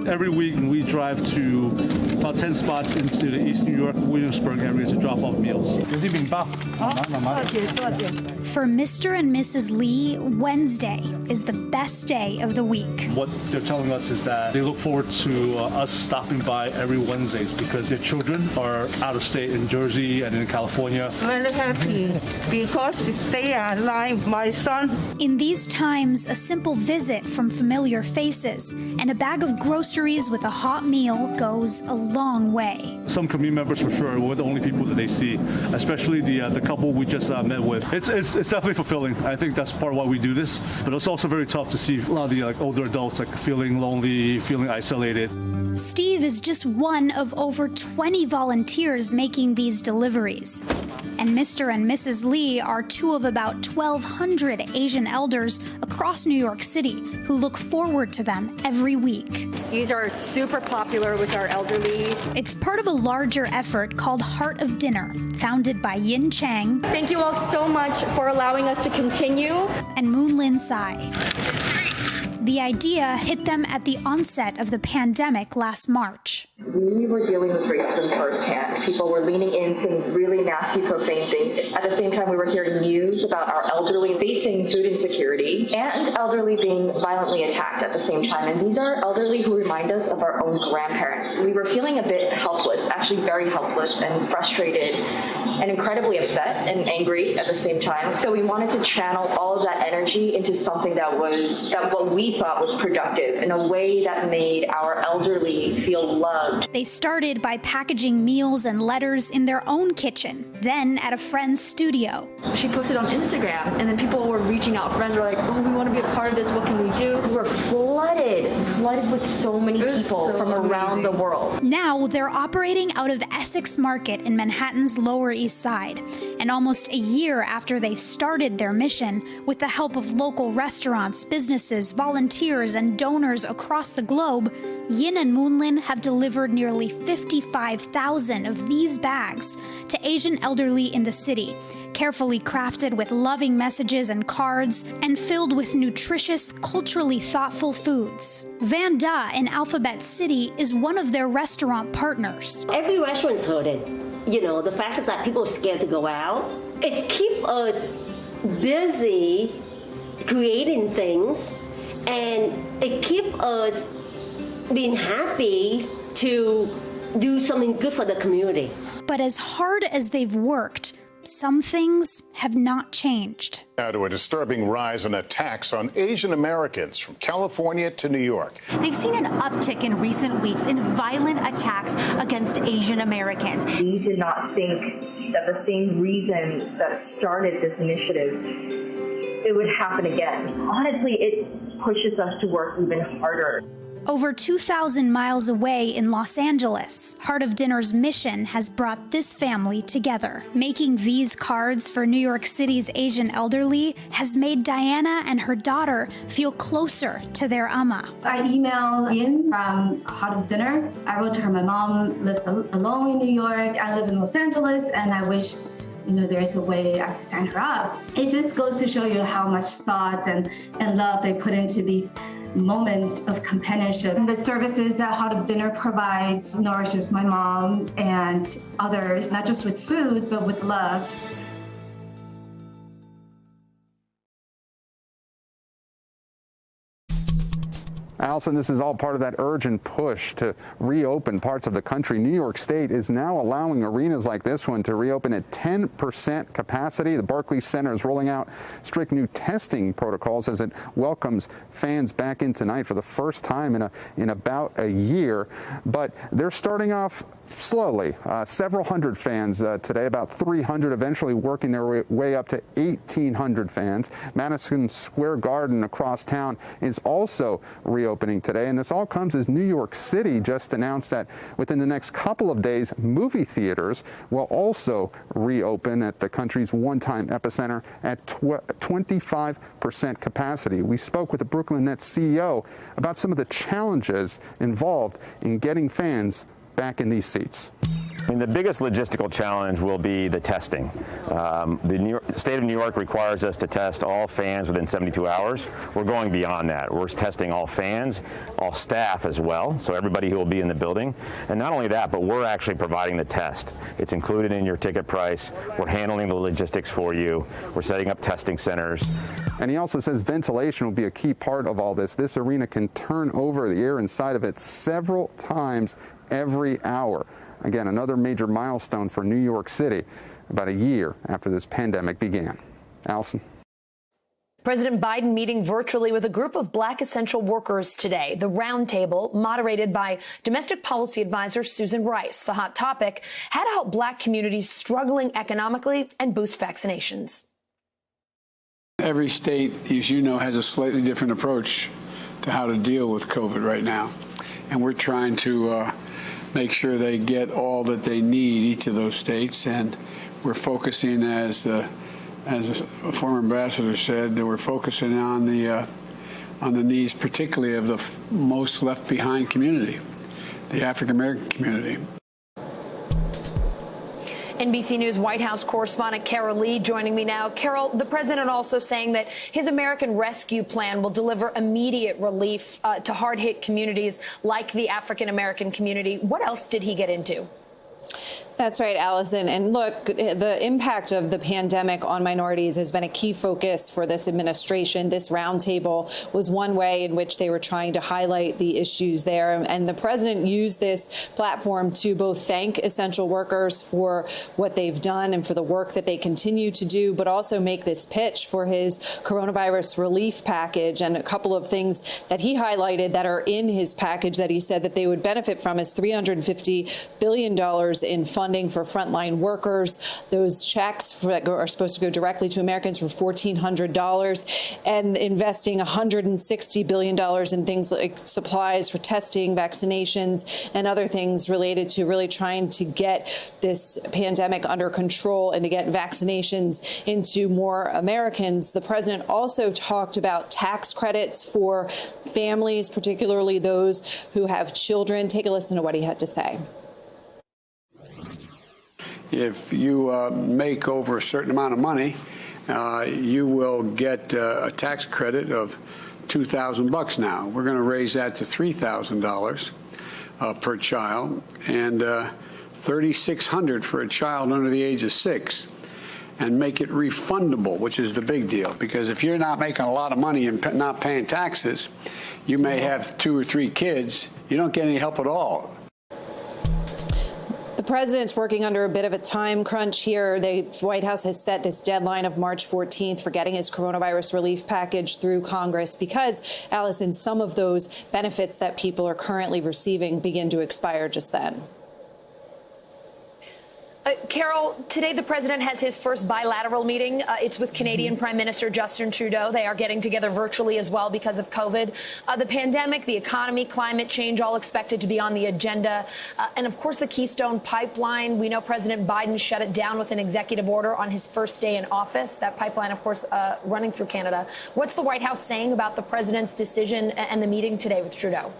Every week we drive to about 10 spots into the East New York, Williamsburg area to drop off meals. For Mr. and Mrs. Lee, Wednesday is the best day of the week. What they're telling us is that they look forward to us stopping by every Wednesdays because their children are out of state in Jersey and in California. Very happy because they are like my son. In these times, a simple visit from familiar faces and a bag of groceries with a hot meal goes a long way. Some community members, for sure, were the only people that they see, especially the couple we just met with. It's definitely fulfilling. I think that's part of why we do this. But it's also very tough to see a lot of the older adults feeling lonely, feeling isolated. Steve is just one of over 20 volunteers making these deliveries. And Mr. and Mrs. Lee are two of about 1,200 Asian elders across New York City who look forward to them every week. These are super popular with our elderly. It's part of a larger effort called Heart of Dinner, founded by Yin Chang. Thank you all so much for allowing us to continue. And Moon Lin Sai. The idea hit them at the onset of the pandemic last March. We were dealing with racism firsthand. People were leaning into really nasty, profane things. At the same time, we were hearing news about our elderly facing food insecurity and elderly being violently attacked at the same time. And these are elderly who remind us of our own grandparents. We were feeling a bit helpless, actually very helpless and frustrated and incredibly upset and angry at the same time. So we wanted to channel all of that energy into something that what we thought was productive in a way that made our elderly feel loved. They started by packaging meals and letters in their own kitchen, then at a friend's studio. She posted on Instagram, and then people were reaching out. Friends were like, oh, we want to be a part of this. What can we do? We were flooded with so many people from around the world. Now they're operating out of Essex Market in Manhattan's Lower East Side. And almost a year after they started their mission, with the help of local restaurants, businesses, volunteers, and donors across the globe, Yin and Moonlin have delivered nearly 55,000 of these bags to Asian elderly in the city, carefully crafted with loving messages and cards, and filled with nutritious, culturally thoughtful foods. Van Da in Alphabet City is one of their restaurant partners. Every restaurant's heard it. The fact is that people are scared to go out. It keeps us busy creating things, and it keeps us being happy to do something good for the community. But as hard as they've worked, some things have not changed. Now to a disturbing rise in attacks on Asian Americans from California to New York. They've seen an uptick in recent weeks in violent attacks against Asian Americans. We did not think that the same reason that started this initiative, it would happen again. Honestly, it pushes us to work even harder. Over 2,000 miles away in Los Angeles, Heart of Dinner's mission has brought this family together. Making these cards for New York City's Asian elderly has made Diana and her daughter feel closer to their ama. I emailed Yin from Heart of Dinner. I wrote to her, my mom lives alone in New York. I live in Los Angeles, and I wish there's a way I could sign her up. It just goes to show you how much thought and love they put into these moments of companionship. The services that Heart of Dinner provides nourishes my mom and others, not just with food, but with love. Allison, this is all part of that urgent push to reopen parts of the country. New York State is now allowing arenas like this one to reopen at 10% capacity. The Barclays Center is rolling out strict new testing protocols as it welcomes fans back in tonight for the first time in about a year. But they're starting off slowly. Several hundred fans today, about 300, eventually working their way up to 1,800 fans. Madison Square Garden across town is also reopening today, and this all comes as New York City just announced that within the next couple of days, movie theaters will also reopen at the country's one-time epicenter at 25% capacity. We spoke with the Brooklyn Nets CEO about some of the challenges involved in getting fans back in these seats. mean, the biggest logistical challenge will be the testing. The state of New York requires us to test all fans within 72 hours. We're going beyond that. We're testing all fans, all staff as well, so everybody who will be in the building. And not only that, but we're actually providing the test. It's included in your ticket price. We're handling the logistics for you. We're setting up testing centers. And he also says ventilation will be a key part of all this. This arena can turn over the air inside of it several times every hour. Again, another major milestone for New York City about a year after this pandemic began. Allison. President Biden meeting virtually with a group of Black essential workers today. The roundtable, moderated by domestic policy advisor Susan Rice. The hot topic, how to help Black communities struggling economically and boost vaccinations. Every state, as you know, has a slightly different approach to how to deal with COVID right now. And we're trying to make sure they get all that they need, each of those states. And we're focusing, as a former ambassador said, that we're focusing on the needs, particularly of the most left behind community, the African American community. NBC News White House correspondent Carol Lee joining me now. Carol, the president also saying that his American Rescue Plan will deliver immediate relief to hard-hit communities like the African American community. What else did he get into? That's right, Allison. And look, the impact of the pandemic on minorities has been a key focus for this administration. This roundtable was one way in which they were trying to highlight the issues there. And the president used this platform to both thank essential workers for what they've done and for the work that they continue to do, but also make this pitch for his coronavirus relief package. And a couple of things that he highlighted that are in his package that he said that they would benefit from is $350 billion in funding for frontline workers. Those checks are supposed to go directly to Americans for $1,400, and investing $160 billion in things like supplies for testing, vaccinations, and other things related to really trying to get this pandemic under control and to get vaccinations into more Americans. The president also talked about tax credits for families, particularly those who have children. Take a listen to what he had to say. If you make over a certain amount of money, you will get a tax credit of $2,000 now. We're going to raise that to $3,000 per child, and $3,600 for a child under the age of 6, and make it refundable, which is the big deal. Because if you're not making a lot of money and not paying taxes, you may have 2 or 3 kids. You don't get any help at all. The president's working under a bit of a time crunch here. The White House has set this deadline of March 14th for getting his coronavirus relief package through Congress because, Allison, some of those benefits that people are currently receiving begin to expire just then. Carol, today the president has his first bilateral meeting. It's with Canadian Prime Minister Justin Trudeau. They are getting together virtually as well because of COVID. The pandemic, the economy, climate change, all expected to be on the agenda. And of course, the Keystone Pipeline. We know President Biden shut it down with an executive order on his first day in office. That pipeline, of course, running through Canada. What's the White House saying about the president's decision and the meeting today with Trudeau?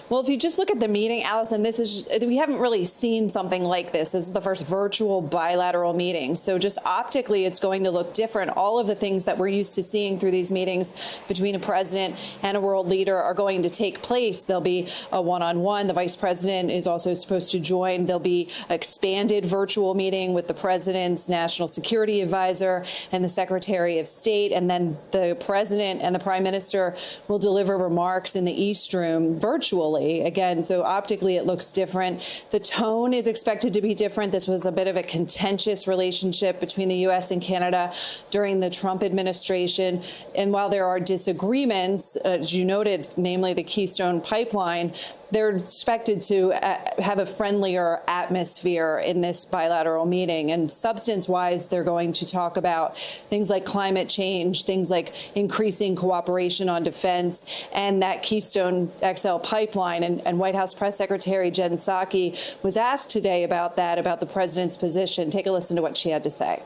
Well, if you just look at the meeting, Allison, we haven't really seen something like this. This is the first virtual bilateral meeting. So just optically, it's going to look different. All of the things that we're used to seeing through these meetings between a president and a world leader are going to take place. There'll be a one-on-one. The vice president is also supposed to join. There'll be an expanded virtual meeting with the president's national security advisor and the secretary of state. And then the president and the prime minister will deliver remarks in the East Room virtually. Again, so optically it looks different. The tone is expected to be different. This was a bit of a contentious relationship between the U.S. and Canada during the Trump administration. And while there are disagreements, as you noted, namely the Keystone Pipeline, they're expected to have a friendlier atmosphere in this bilateral meeting. And substance-wise, they're going to talk about things like climate change, things like increasing cooperation on defense, and that Keystone XL pipeline. And White House Press Secretary Jen Psaki was asked today about that, about the president's position. Take a listen to what she had to say.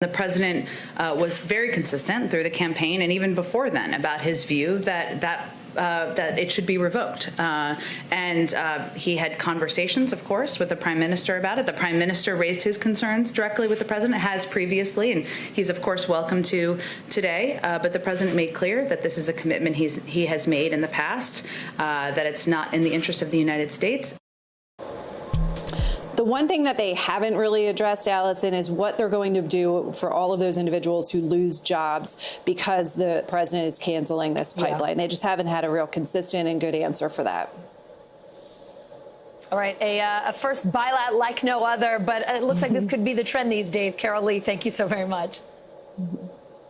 The president was very consistent through the campaign and even before then about his view that that it should be revoked. And he had conversations, of course, with the Prime Minister about it. The Prime Minister raised his concerns directly with the President, has previously, and he's, of course, welcome to today. But the President made clear that this is a commitment he has made in the past, that it's not in the interest of the United States. The one thing that they haven't really addressed, Allison, is what they're going to do for all of those individuals who lose jobs because the president is canceling this pipeline. They just haven't had a real consistent and good answer for that. All right, a first bilat like no other, but it looks like this could be the trend these days. Carol Lee, thank you so very much.